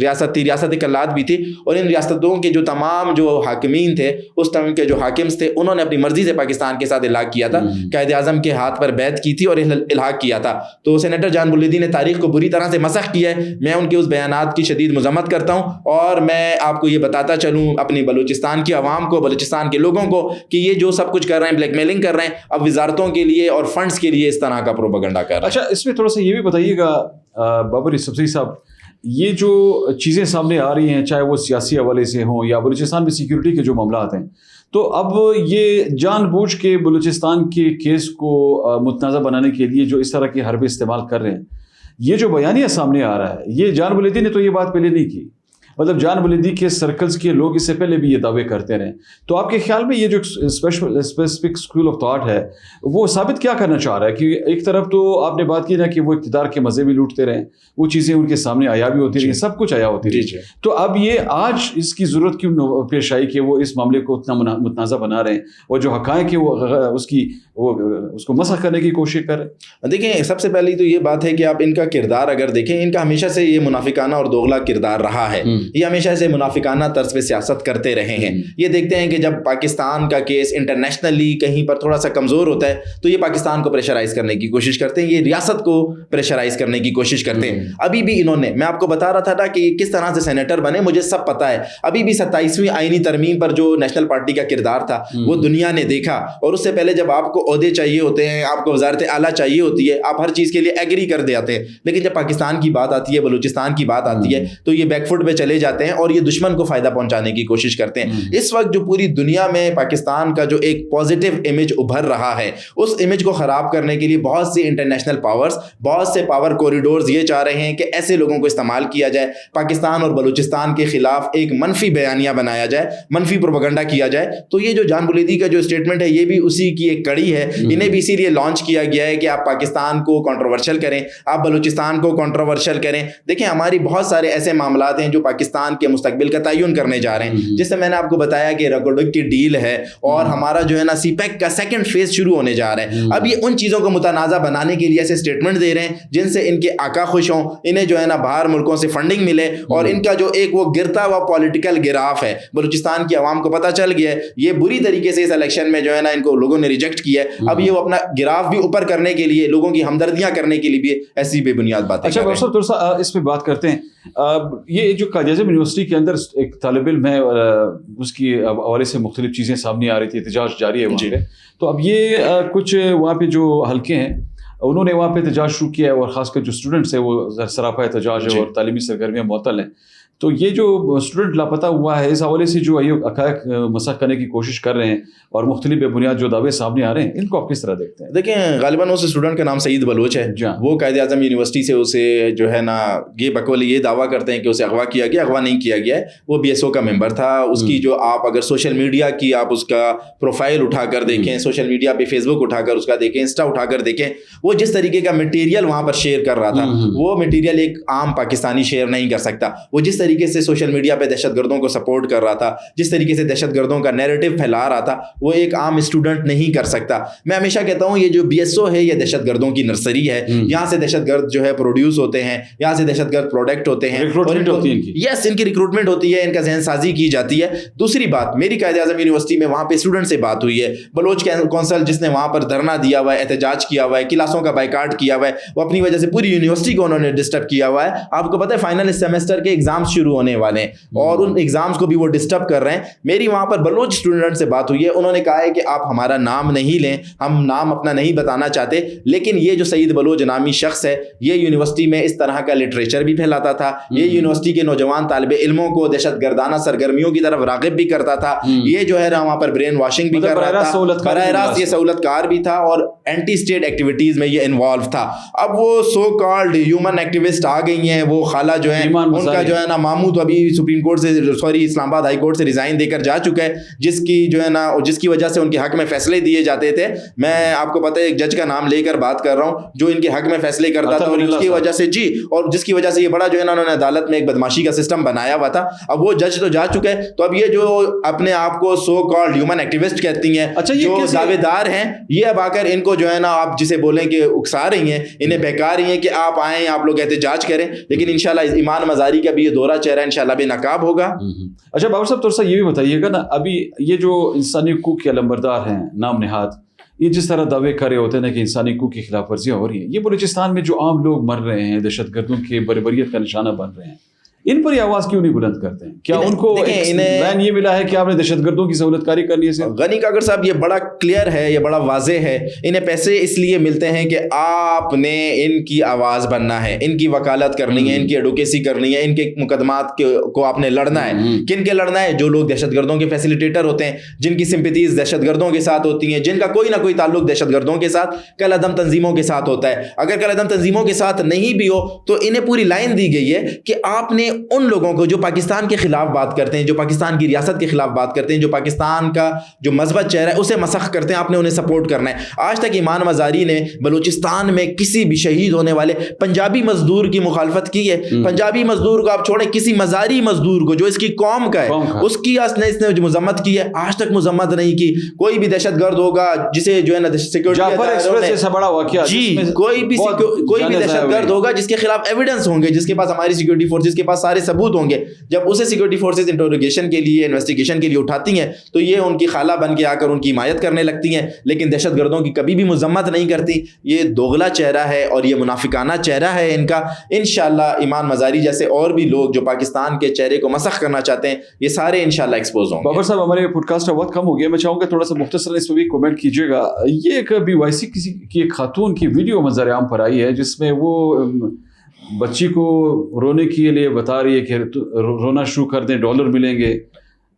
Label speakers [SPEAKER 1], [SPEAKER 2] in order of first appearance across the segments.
[SPEAKER 1] ریاست تھی, ریاست کلات بھی تھی, اور ان ریاستوں کے جو تمام جو حاکمین تھے اس ٹائم کے جو حاکمز تھے انہوں نے اپنی مرضی سے پاکستان کے ساتھ الحاق کیا تھا, قائد اعظم کے ہاتھ پر بیعت کی تھی اور الحاق کیا تھا. تو سینیٹر جان بلیدی نے تاریخ کو بری طرح سے مسخ کیا ہے. میں ان کے اس بیانات کی شدید مذمت کرتا ہوں, اور میں آپ کو یہ بتاتا چلوں اپنی بلوچستان کی عوام کو, بلوچستان کے لوگوں کو, کہ یہ جو سب کچھ کر رہے ہیں, بلیک میلنگ کر رہے ہیں, اب وزارتوں کے لیے اور فنڈز کے لیے اس طرح کا پروپیگنڈا کر رہے ہیں.
[SPEAKER 2] اچھا, اس میں تھوڑا سا یہ بھی بتائیے گا بابر یوسفزئی صاحب, یہ جو چیزیں سامنے آ رہی ہیں چاہے وہ سیاسی حوالے سے ہوں یا بلوچستان میں سیکیورٹی کے جو معاملات ہیں, تو اب یہ جان بوجھ کے بلوچستان کے کیس کو متنازع بنانے کے لیے جو اس طرح کے حربے استعمال کر رہے ہیں, یہ جو بیانیہ سامنے آ رہا ہے, یہ جان بلیدی نے تو یہ بات پہلے نہیں کی, مطلب جان بلیدی کے سرکلز کے لوگ اس سے پہلے بھی یہ دعوے کرتے رہے. تو آپ کے خیال میں یہ جو اسپیسیفک اسکول آف تھاٹ ہے وہ ثابت کیا کرنا چاہ رہا ہے؟ کہ ایک طرف تو آپ نے بات کی نا کہ وہ اقتدار کے مزے بھی لوٹتے رہے, وہ چیزیں ان کے سامنے آیا بھی ہوتی رہی, سب کچھ آیا ہوتی رہی, تو اب یہ آج اس کی ضرورت کیوں پیش آئی کہ وہ اس معاملے کو اتنا متنازع بنا رہے ہیں, اور جو حقائق ہے وہ اس کو مسخ کرنے کی کوشش کر رہے ہیں؟
[SPEAKER 1] دیکھیں, سب سے پہلی تو یہ بات ہے کہ آپ ان کا کردار اگر دیکھیں, ان کا ہمیشہ سے یہ منافقانہ اور دوغلا کردار رہا ہے. یہ ہمیشہ سے منافقانہ طرز پہ سیاست کرتے رہے ہیں. یہ دیکھتے ہیں کہ جب پاکستان کا کیس انٹرنیشنلی کہیں پر تھوڑا سا کمزور ہوتا ہے تو یہ پاکستان کو پریشرائز کرنے کی کوشش کرتے ہیں, یہ ریاست کو پریشرائز کرنے کی کوشش کرتے ہیں. ابھی بھی انہوں نے, میں آپ کو بتا رہا تھا نا کہ کس طرح سے سینیٹر بنے, مجھے سب پتا ہے. ابھی بھی 27ویں آئینی ترمیم پر جو نیشنل پارٹی کا کردار تھا وہ دنیا نے دیکھا, اور اس سے پہلے جب آپ کو عہدے چاہیے ہوتے ہیں, آپ کو وزارت اعلیٰ چاہیے ہوتی ہے, آپ ہر چیز کے لیے ایگری کر دیتے ہیں, لیکن جب پاکستان کی بات آتی ہے, بلوچستان کی بات آتی ہے, تو یہ بیک فٹ پہ چلے جاتے ہیں اور یہ دشمن کو فائدہ پہنچانے کی کوشش کرتے ہیں. اس وقت جو پوری دنیا میں پاکستان کا جو ایک پازیٹیو امیج ابھر رہا ہے, اس امیج کو خراب کرنے کے لیے بہت سی انٹرنیشنل پاورز, بہت سے پاور کوریڈورز یہ چاہ رہے ہیں کہ ایسے لوگوں کو استعمال کیا جائے, پاکستان اور بلوچستان کے خلاف ایک منفی بیانیہ بنایا جائے, منفی پروپیگنڈا کیا جائے. تو یہ جو جان بلیدی کا جو اسٹیٹمنٹ ہے یہ بھی اسی کی ایک کڑی ہے. انہیں بھی اسی لیے لانچ کیا گیا ہے کہ آپ پاکستان کو کنٹروورشل کریں, آپ بلوچستان کو کنٹروورشل کریں. دیکھیں, ہماری بہت سارے ایسے معاملات ہیں جو پاکستان کے مستقبل کا تعین کرنے جا رہے ہیں, جس سے میں نے آپ کو بتایا کہ ریکارڈنگ کی ڈیل ہے, اور ہمارا جو ہے نا سی پیک کا سیکنڈ فیز شروع ہونے جا رہا ہے. اب یہ ان چیزوں کو متنازع بنانے کے لیے ایسے اسٹیٹمنٹ دے رہے ہیں جن سے ان کے آقا خوش ہوں, انہیں جو ہے نا باہر ملکوں سے فنڈنگ ملے, اور ان کا جو ایک وہ گرتا ہوا پولیٹیکل گراف ہے, بلوچستان کی عوام کو پتہ چل گیا ہے, یہ بری طریقے سے اس الیکشن میں جو ہے نا ان کو لوگوں نے ریجیکٹ کیا ہے. اب یہ وہ اپنا گراف بھی اوپر کرنے کے لیے, لوگوں کی ہمدردیاں کرنے کے لیے بھی ایسی بے بنیاد باتیں.
[SPEAKER 2] اچھا ڈاکٹر صاحب, تھوڑا سا اس پہ بات کرتے ہیں. یہ جو قائد اعظم یونیورسٹی کے اندر ایک طالب علم ہے, اس کی حوالے سے مختلف چیزیں سامنے آ رہی تھی, احتجاج جاری ہے وہاں پہ. تو اب یہ کچھ وہاں پہ جو حلقے ہیں انہوں نے وہاں پہ احتجاج شروع کیا ہے, اور خاص کر جو اسٹوڈنٹس ہیں وہ سراپا احتجاج ہے اور تعلیمی سرگرمیاں معطل ہیں. تو یہ جو اسٹوڈنٹ لاپتہ ہوا ہے, اس حوالے سے جو حقائق مسخ کرنے کی کوشش کر رہے ہیں اور مختلف بے بنیاد جو دعوے سامنے آ رہے ہیں, ان کو آپ کس طرح دیکھتے ہیں؟
[SPEAKER 1] دیکھیں, غالباً اس اسٹوڈنٹ کا نام سعید بلوچ ہے. وہ قائد اعظم یونیورسٹی سے اسے جو ہے نا یہ بقول یہ دعویٰ کرتے ہیں کہ اسے اغوا کیا گیا. اغوا نہیں کیا گیا ہے, وہ BSO کا ممبر تھا. اس کی جو آپ اگر سوشل میڈیا کی آپ اس کا پروفائل اٹھا کر دیکھیں, سوشل میڈیا پہ فیس بک اٹھا کر اس کا دیکھیں, انسٹا اٹھا کر دیکھیں, وہ جس طریقے کا مٹیریل وہاں پر شیئر کر رہا تھا وہ مٹیریل ایک عام پاکستانی شیئر نہیں کر سکتا. وہ جس طریقے سے سوشل میڈیا پہ دہشت گردوں کو سپورٹ کر رہا تھا, جس طریقے سے دہشت گردوں کا نیریٹو پھیلا رہا تھا, وہ ایک عام اسٹوڈنٹ نہیں کر سکتا. میں ہمیشہ کہتا ہوں یہ جو BSO ہے یہ دہشت گردوں کی نرسری ہے. یہاں سے دہشت گرد جو ہے پروڈیوس ہوتے ہیں, یہاں سے دہشت گرد پروڈکٹ ہوتے ہیں, یس ان کی ریکروٹمنٹ ہوتی ہے, ان کا ذہن سازی کی جاتی ہے. دوسری بات, میری قائد اعظم یونیورسٹی میں وہاں پہ اسٹوڈنٹ سے بات ہوئی ہے. بلوچ کونسل جس نے وہاں پر دھرنا دیا ہوا ہے, احتجاج کیا ہوا ہے, کلاسوں کا بائیکاٹ کیا ہوا ہے, وہ اپنی وجہ سے پوری یونیورسٹی کو انہوں نے ڈسٹرب کیا ہوا ہے. آپ کو پتہ ہے فائنل سیمسٹر کے ایگزامز شروع ہونے والے ہیں اور ان ایگزامز کو بھی وہ ڈسٹرب کر رہے ہیں. میری وہاں پر بلوچ اسٹوڈنٹ سے بات ہوئی ہے, انہوں نے کہا ہے کہ آپ ہمارا نام نہیں لیں, ہم نام اپنا نہیں بتانا چاہتے, لیکن یہ جو سعید بلوچ نامی شخص ہے یہ یونیورسٹی میں اس طرح کا لٹریچر بھی پھیلاتا تھا. یہ یونیورسٹی کے نوجوان طالب علموں کو دہشت گردانہ سرگرمیوں کی طرف راغب بھی کرتا تھا. یہ جو ہے وہاں پر برین واشنگ بھی کر رہا تھا, براہ راست یہ سہولت کار بھی تھا اور اینٹی اسٹیٹ ایکٹیویٹیز میں یہ انوالو تھا. اب وہ سو کالڈ ہیومن ایکٹیوسٹ آ گئی ہیں, وہ خالہ جو ہیں ان کا جو ہے نا ماموں تو ابھی سپریم کورٹ سے اسلام آباد ہائی کورٹ سے ریزائن دے کر جا چکا ہے, جس کی جو ہے نا جس کی وجہ سے ان کے حق میں فیصلے دیے جاتے تھے. میں آپ کو پتہ ہے ایک جج کا نام لے کر بات کر رہا ہوں جو ان کے حق میں فیصلے کرتا تھا, اور اس کی وجہ سے اور جس کی وجہ سے یہ بڑا جو ہے نا انہوں نے عدالت میں ایک بدماشی کا سسٹم بنایا ہوا تھا. اب وہ جج تو جا چکا ہے, تو اب یہ جو اپنے آپ کو سو کالڈ ہیومن ایکٹیوسٹ کہتی ہیں, جو دعوے دار ہیں, یہ اب آ کر ان کو جو ہے نا آپ جسے بولیں کہ اکسا رہی ہیں, انہیں بہکا رہی ہیں کہ آپ آئیں, آپ لوگ احتجاج کریں. لیکن انشاءاللہ ایمان مزاری کا بھی یہ دورہ چہرہ انشاءاللہ بے نقاب ہوگا.
[SPEAKER 2] اچھا بابر صاحب تھوڑا سا یہ بھی بتائیے گا نا, ابھی یہ جو انسانی حقوق کے علمبردار ہیں نام نہاد, یہ جس طرح دعوے کرے ہوتے ہیں کہ انسانی حقوق کی خلاف ورزیاں ہو رہی ہیں, یہ بلوچستان میں جو عام لوگ مر رہے ہیں, دہشت گردوں کے بربریت کا نشانہ بن رہے ہیں, ان پر یہ آواز کیوں نہیں بلند کرتے ہیں؟ کیا ان کو بین یہ ملا ہے کہ آپ نے دہشت گردوں کی سہولت کاری کرنی ہے؟
[SPEAKER 1] غنی کاکڑ صاحب یہ بڑا کلیئر ہے, یہ بڑا واضح ہے. انہیں پیسے اس لیے ملتے ہیں کہ آپ نے ان کی آواز بننا ہے, ان کی وکالت کرنی ہے, ان کی ایڈوکیسی کرنی ہے, ان کے مقدمات کو آپ نے لڑنا ہے. کن کے لڑنا ہے؟ جو لوگ دہشت گردوں کے فیسیلیٹیٹر ہوتے ہیں, جن کی سمپتیز دہشت گردوں کے ساتھ ہوتی ہیں, جن کا کوئی نہ کوئی تعلق دہشت گردوں کے ساتھ, کل عدم تنظیموں کے ساتھ ہوتا ہے. اگر کل عدم تنظیموں کے ساتھ نہیں بھی ہو تو انہیں پوری لائن دی گئی ہے کہ آپ نے ان لوگوں کو جو پاکستان کے خلاف بات کرتے ہیں, جو پاکستان کی ریاست کے خلاف بات کرتے ہیں, جو پاکستان کا جو مثبت چہرہ ہے اسے مسخ کرتے ہیں, آپ نے انہیں سپورٹ کرنا ہے. آج تک ایمان مزاری نے بلوچستان میں کسی بھی شہید ہونے والے پنجابی مزدور کی مخالفت کی ہے؟ پنجابی مزدور کو آپ چھوڑیں, کسی مزاری مزدور کو جو اس کی قوم کا ہے اس کی اس نے مذمت کی ہے؟ آج تک مذمت نہیں کی. کوئی بھی دہشت گرد ہوگا جسے جو ہے نا سیکورٹی, جی کوئی بھی دہشت گرد ہوگا جس کے خلاف ایویڈنس ہوں گے, جس کے پاس ہماری سیکورٹی فورسز کے پاس سارے ثبوت ہوں گے, جب اسے سیکورٹی فورسز انٹروگیشن کے لیے, انویسٹیگیشن کے لیے اٹھاتی ہیں تو یہ ان کی خالہ بن کے آ کر ان کی حمایت کرنے لگتی ہیں, لیکن دہشت گردوں کی کبھی بھی مذمت نہیں کرتی. یہ دوغلا چہرہ ہے اور یہ منافقانہ چہرہ ہے ان کا. انشاءاللہ ایمان مزاری جیسے اور بھی لوگ جو پاکستان کے چہرے کو مسخ کرنا چاہتے ہیں, یہ سارے انشاءاللہ ایکسپوز ہوں گے.
[SPEAKER 2] بابر صاحب ہمارے پوڈ کاسٹ کا وقت کم ہو گیا, میں چاہوں گا تھوڑا سا مختصر اس پہ بھی کمنٹ کیجیے گا. یہ ایک BYC کسی کی ایک خاتون کی ویڈیو منظر عام پر آئی ہے جس میں وہ بچی کو رونے کے لیے بتا رہی ہے کہ رونا شروع کر دیں, $, ملیں گے.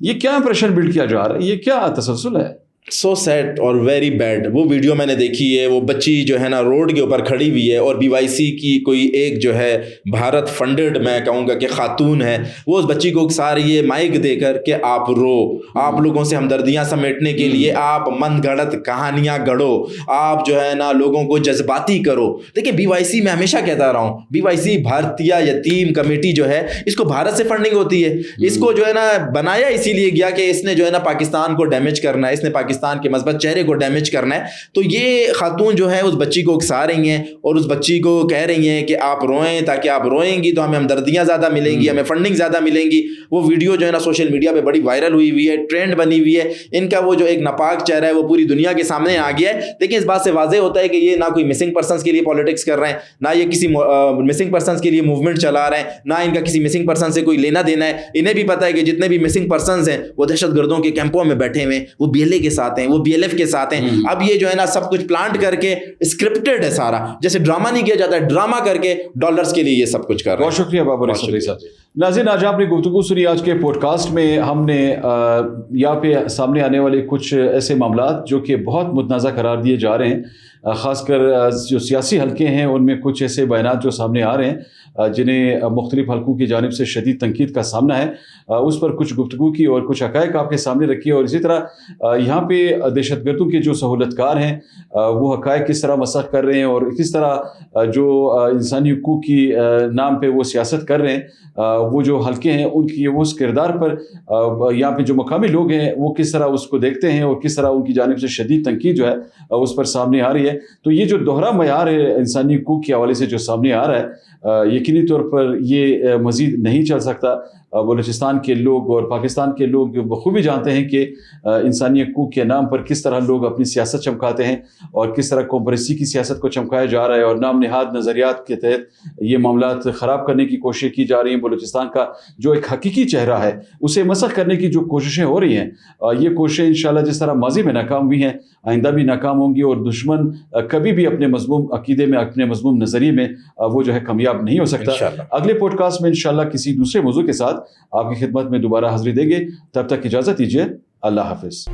[SPEAKER 2] یہ کیا امپریشن بلڈ کیا جا رہا ہے؟ یہ کیا تسلسل ہے؟
[SPEAKER 1] سو سیڈ اور ویری بیڈ. وہ ویڈیو میں نے دیکھی ہے, وہ بچی جو ہے نا روڈ کے اوپر کھڑی ہوئی ہے اور BYC کی کوئی ایک جو ہے بھارت فنڈڈ میں کہوں گا کہ خاتون ہے, وہ اس بچی کو اکسا رہی ہے مائک دے کر کہ آپ رو, آپ لوگوں سے ہمدردیاں سمیٹنے کے لیے آپ من گھڑت کہانیاں گڑھو, آپ جو ہے نا لوگوں کو جذباتی کرو. دیکھیں BYC میں ہمیشہ کہتا رہا ہوں, BYC بھارتیہ یتیم کمیٹی جو ہے اس کو بھارت سے فنڈنگ ہوتی ہے. اس کو جو ہے نا بنایا اسی لیے گیا کہ اس نے جو ہے نا پاکستان کو ڈیمیج کرنا ہے, اس نے پاکستان کے مثبت چہرے کو ڈیمیج کرنا ہے. تو یہ خاتون جو ہے اس بچی کو اکسا رہی ہیں اور اس بچی کو کہہ رہی ہیں کہ آپ روئیں, تاکہ آپ روئیں گی تو ہمیں ہمدردیاں زیادہ ملیں گی, ہمیں فنڈنگ زیادہ ملیں گی. وہ ویڈیو جو ہے نا سوشل میڈیا پہ بڑی وائرل ہوئی ہے, ٹرینڈ بنی ہوئی ہے. ان کا وہ جو ایک ناپاک چہرہ ہے وہ پوری دنیا کے سامنے آ گیا ہے. دیکھیں اس بات سے واضح ہوتا ہے کہ یہ نہ کوئی مسنگ پرسنس کے لیے پالیٹکس کر رہے ہیں, نہ یہ کسی مسنگ پرسنس کے لیے موومنٹ چلا رہے ہیں, نہ ان کا کسی مسنگ پرسن سے کوئی لینا دینا ہے. انہیں بھی پتہ ہے کہ جتنے بھی مسنگ پرسنز ہیں وہ دہشت گردوں کے کیمپوں میں بیٹھے ہوئے ہیں, وہ BLA کے ساتھ ہیں, وہ BLF کے ساتھ ہیں. اب یہ جو ہے نا سب کچھ پلانٹ کر کے اسکرپٹڈ ہے سارا, جیسے ڈرامہ نہیں کیا جاتا ہے, ڈرامہ کر کے $, کے لیے یہ سب کچھ کر رہے ہیں.
[SPEAKER 2] بہت شکریہ بابر صاحب. ناظرین آج آپ نے گفتگو سنی. آج کے پوڈ کاسٹ میں ہم نے یہاں پہ سامنے آنے والے کچھ ایسے معاملات جو کہ بہت متنازع قرار دیے جا رہے ہیں, خاص کر جو سیاسی حلقے ہیں ان میں کچھ ایسے بیانات جو سامنے آ رہے ہیں جنہیں مختلف حلقوں کی جانب سے شدید تنقید کا سامنا ہے, اس پر کچھ گفتگو کی اور کچھ حقائق آپ کے سامنے رکھی. اور اسی طرح یہاں پہ دہشت گردوں کے جو سہولت کار ہیں وہ حقائق کس طرح مسخ کر رہے ہیں اور کس طرح جو انسانی حقوق کی نام پہ وہ سیاست کر رہے ہیں, وہ جو حلقے ہیں ان کی وہ اس کردار پر یہاں پہ جو مقامی لوگ ہیں وہ کس طرح اس کو دیکھتے ہیں اور کس طرح ان کی جانب سے شدید تنقید جو ہے اس پر سامنے آ رہی ہے. تو یہ جو دوہرا معیار ہے انسانی حقوق کے حوالے سے جو سامنے آ رہا ہے, یقینی طور پر یہ مزید نہیں چل سکتا. بلوچستان کے لوگ اور پاکستان کے لوگ بخوبی جانتے ہیں کہ انسانی حقوق کے نام پر کس طرح لوگ اپنی سیاست چمکاتے ہیں اور کس طرح کوپریسی کی سیاست کو چمکایا جا رہا ہے اور نام نہاد نظریات کے تحت یہ معاملات خراب کرنے کی کوشش کی جا رہی ہیں. بلوچستان کا جو ایک حقیقی چہرہ ہے اسے مسخ کرنے کی جو کوششیں ہو رہی ہیں, یہ کوششیں انشاءاللہ جس طرح ماضی میں ناکام ہوئی ہیں آئندہ بھی ناکام ہوں گی, اور دشمن کبھی بھی اپنے مضموم عقیدے میں, اپنے مضموم نظریے میں وہ جو ہے کامیاب نہیں ہو سکتا. اگلے پوڈ کاسٹ میں انشاءاللہ کسی دوسرے موضوع کے ساتھ آپ کی خدمت میں دوبارہ حاضری دیں گے. تب تک اجازت دیجیے. اللہ حافظ.